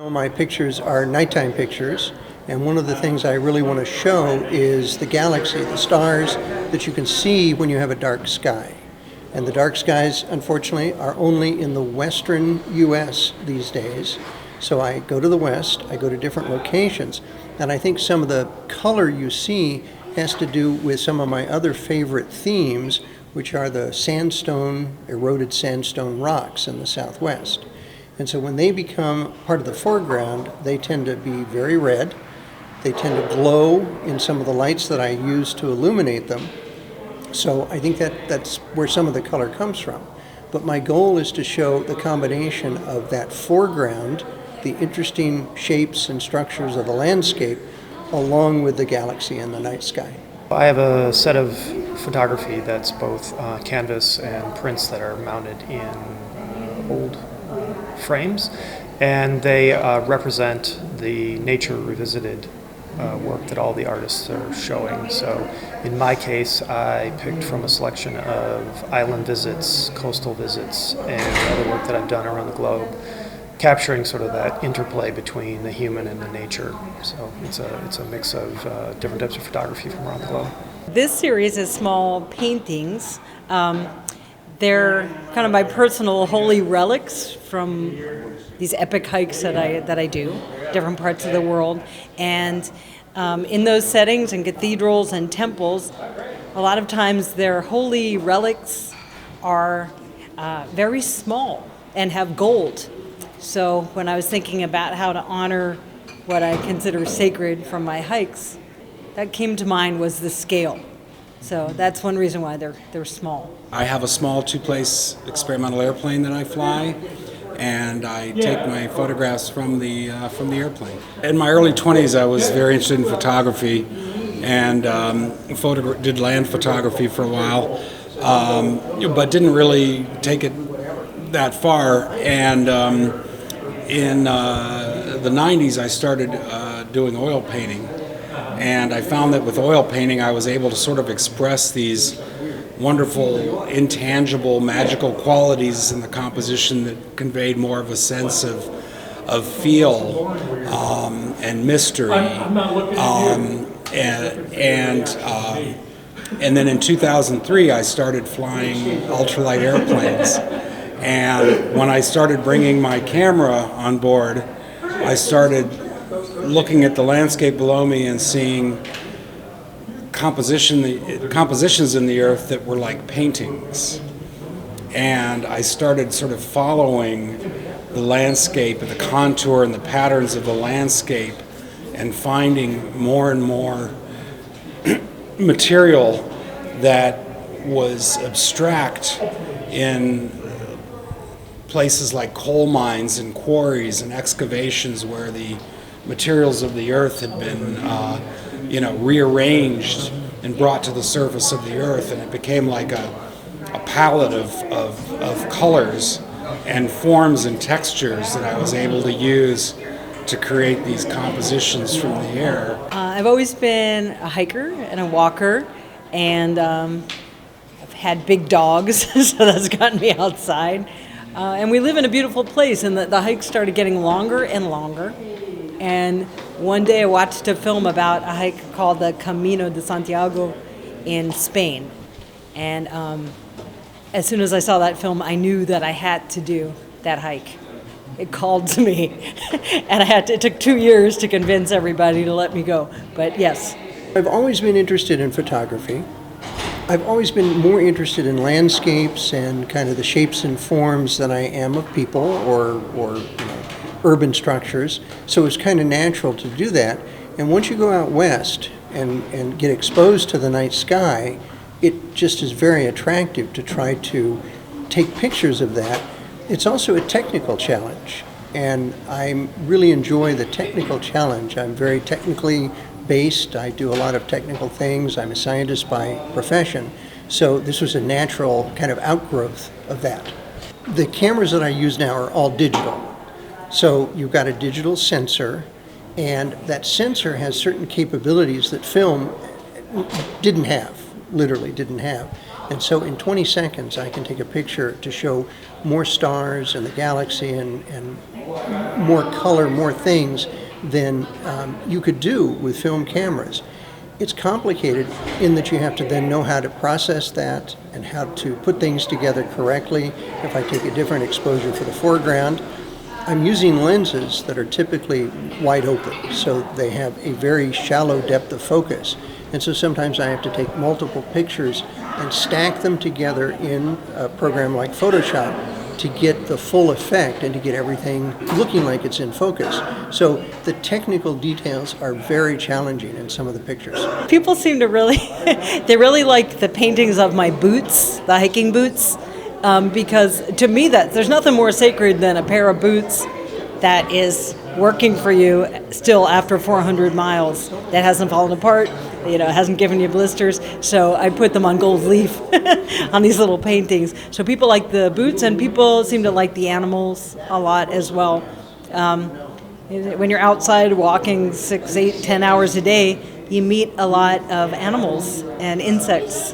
My pictures are nighttime pictures, and one of the things I really want to show is the galaxy, the stars that you can see when you have a dark sky. And the dark skies, unfortunately, are only in the western U.S. these days. So I go to the west, I go to different locations, and I think some of the color you see has to do with some of my other favorite themes, which are the sandstone, eroded sandstone rocks in the southwest. And so when they become part of the foreground, they tend to be very red. They tend to glow in some of the lights that I use to illuminate them. So I think that's where some of the color comes from. But my goal is to show the combination of that foreground, the interesting shapes and structures of the landscape, along with the galaxy and the night sky. I have a set of photography that's both canvas and prints that are mounted in old frames, and they represent the nature revisited work that all the artists are showing. So in my case, I picked from a selection of island visits, coastal visits, and other work that I've done around the globe, capturing sort of that interplay between the human and the nature. So it's a mix of different types of photography from around the globe. This series is small paintings. They're kind of my personal holy relics from these epic hikes that I do, different parts of the world. And in those settings, in cathedrals and temples, a lot of times their holy relics are very small and have gold. So when I was thinking about how to honor what I consider sacred from my hikes, that came to mind was the scale. So that's one reason why they're small. I have a small two-place experimental airplane that I fly, and I take my photographs from the airplane. In my early 20s, I was very interested in photography, and did land photography for a while, but didn't really take it that far. And in the 90s, I started doing oil painting. And I found that with oil painting, I was able to sort of express these wonderful, intangible, magical qualities in the composition that conveyed more of a sense of feel and mystery. And then in 2003, I started flying ultralight airplanes. And when I started bringing my camera on board, I started looking at the landscape below me and seeing compositions in the earth that were like paintings. And I started sort of following the landscape and the contour and the patterns of the landscape and finding more and more material that was abstract in places like coal mines and quarries and excavations where the materials of the earth had been rearranged and brought to the surface of the earth, and it became like a palette of colors and forms and textures that I was able to use to create these compositions from the air. I've always been a hiker and a walker, and I've had big dogs, so that's gotten me outside. And we live in a beautiful place, and the hikes started getting longer and longer. And one day I watched a film about a hike called the Camino de Santiago in Spain. And as soon as I saw that film, I knew that I had to do that hike. It called to me. And it took 2 years to convince everybody to let me go. But yes. I've always been interested in photography. I've always been more interested in landscapes and kind of the shapes and forms than I am of people or urban structures. So it's kind of natural to do that. And once you go out west and get exposed to the night sky, it just is very attractive to try to take pictures of that. It's also a technical challenge, and I really enjoy the technical challenge. I'm very technically based. I do a lot of technical things. I'm a scientist by profession, so this was a natural kind of outgrowth of that. The cameras that I use now are all digital. So you've got a digital sensor, and that sensor has certain capabilities that film literally didn't have. And so in 20 seconds, I can take a picture to show more stars and the galaxy and more color, more things than you could do with film cameras. It's complicated in that you have to then know how to process that and how to put things together correctly. If I take a different exposure for the foreground, I'm using lenses that are typically wide open, so they have a very shallow depth of focus. And so sometimes I have to take multiple pictures and stack them together in a program like Photoshop to get the full effect and to get everything looking like it's in focus. So the technical details are very challenging in some of the pictures. People seem to really, they really like the paintings of my boots, the hiking boots, because to me there's nothing more sacred than a pair of boots that is working for you still after 400 miles, that hasn't fallen apart, hasn't given you blisters. So I put them on gold leaf on these little paintings. So people like the boots, and people seem to like the animals a lot as well. When you're outside walking 6, 8, 10 hours a day, you meet a lot of animals and insects.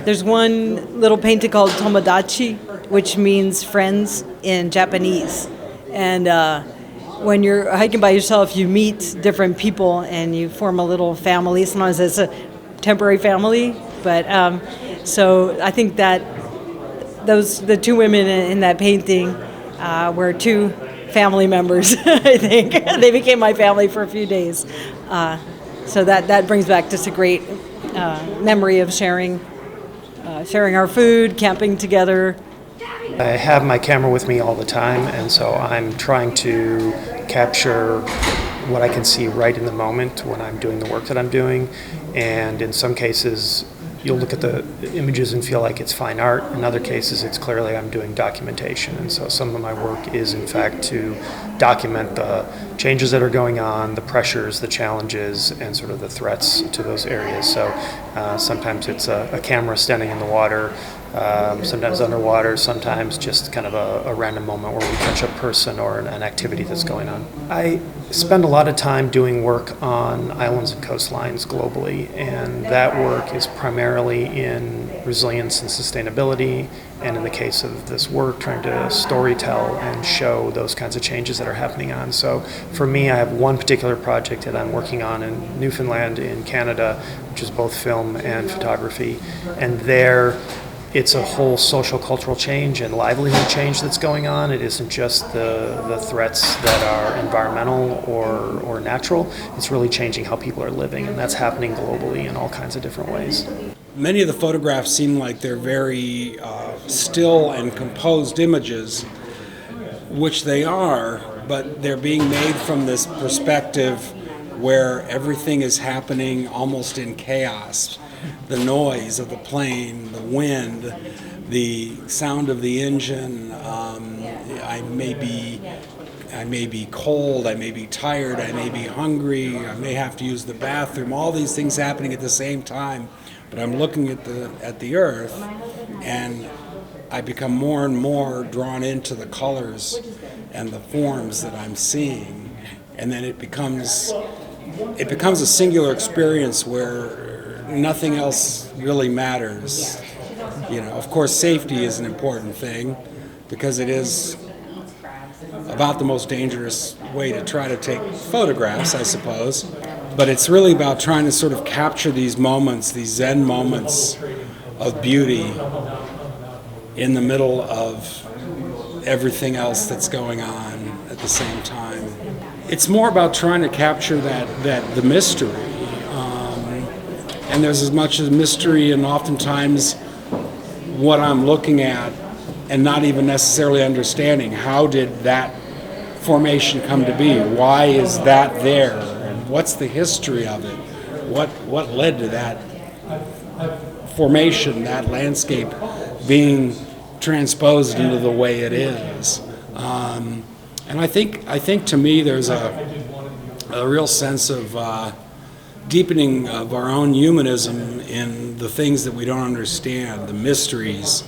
There's one little painting called Tomodachi, which means friends in Japanese. And when you're hiking by yourself, you meet different people and you form a little family. Sometimes it's a temporary family, but so I think that the two women in that painting were two family members. I think they became my family for a few days. So that brings back just a great memory of sharing our food, camping together. I have my camera with me all the time, and so I'm trying to capture what I can see right in the moment when I'm doing the work that I'm doing. And in some cases, you'll look at the images and feel like it's fine art. In other cases, it's clearly I'm doing documentation. And so some of my work is, in fact, to document the changes that are going on, the pressures, the challenges, and sort of the threats to those areas. So sometimes it's a camera standing in the water, sometimes underwater, sometimes just kind of a random moment where we catch a person or an activity that's going on. I spend a lot of time doing work on islands and coastlines globally, and that work is primarily in resilience and sustainability, and in the case of this work, trying to storytell and show those kinds of changes that are happening on. So for me, I have one particular project that I'm working on in Newfoundland in Canada, which is both film and photography, and there it's a whole social cultural change and livelihood change that's going on. It isn't just the threats that are environmental or natural. It's really changing how people are living, and that's happening globally in all kinds of different ways. Many of the photographs seem like they're very still and composed images, which they are, but they're being made from this perspective where everything is happening almost in chaos. The noise of the plane, the wind, the sound of the engine. I may be cold, I may be tired, I may be hungry, I may have to use the bathroom. All these things happening at the same time. But I'm looking at the Earth, and I become more and more drawn into the colors and the forms that I'm seeing, and then it becomes a singular experience where nothing else really matters. Of course, safety is an important thing because it is about the most dangerous way to try to take photographs, I suppose. But it's really about trying to sort of capture these moments, these Zen moments of beauty in the middle of everything else that's going on at the same time. It's more about trying to capture the mystery. And there's as much as mystery and oftentimes what I'm looking at and not even necessarily understanding how did that formation come to be? Why is that there? And what's the history of it? What led to that formation, that landscape being transposed into the way it is? And I think to me there's a real sense of deepening of our own humanism in the things that we don't understand, the mysteries,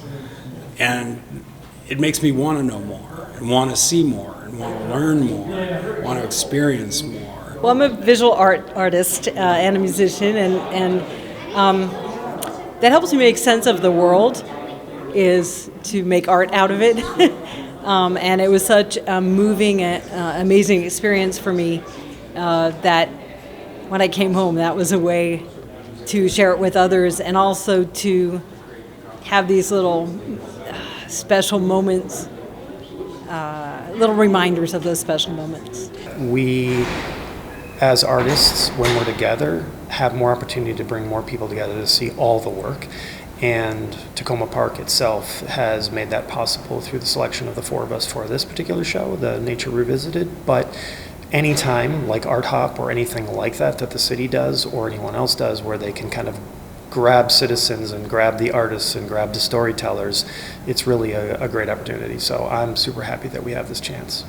and it makes me want to know more and want to see more and want to learn more, want to experience more. Well, I'm a visual artist and a musician, and that helps me make sense of the world is to make art out of it. And it was such a moving, amazing experience for me that when I came home, that was a way to share it with others and also to have these little special moments, little reminders of those special moments. We, as artists, when we're together, have more opportunity to bring more people together to see all the work. And Tacoma Park itself has made that possible through the selection of the four of us for this particular show, the Nature Revisited. But anytime, like Art Hop or anything like that the city does or anyone else does, where they can kind of grab citizens and grab the artists and grab the storytellers, it's really a great opportunity. So I'm super happy that we have this chance.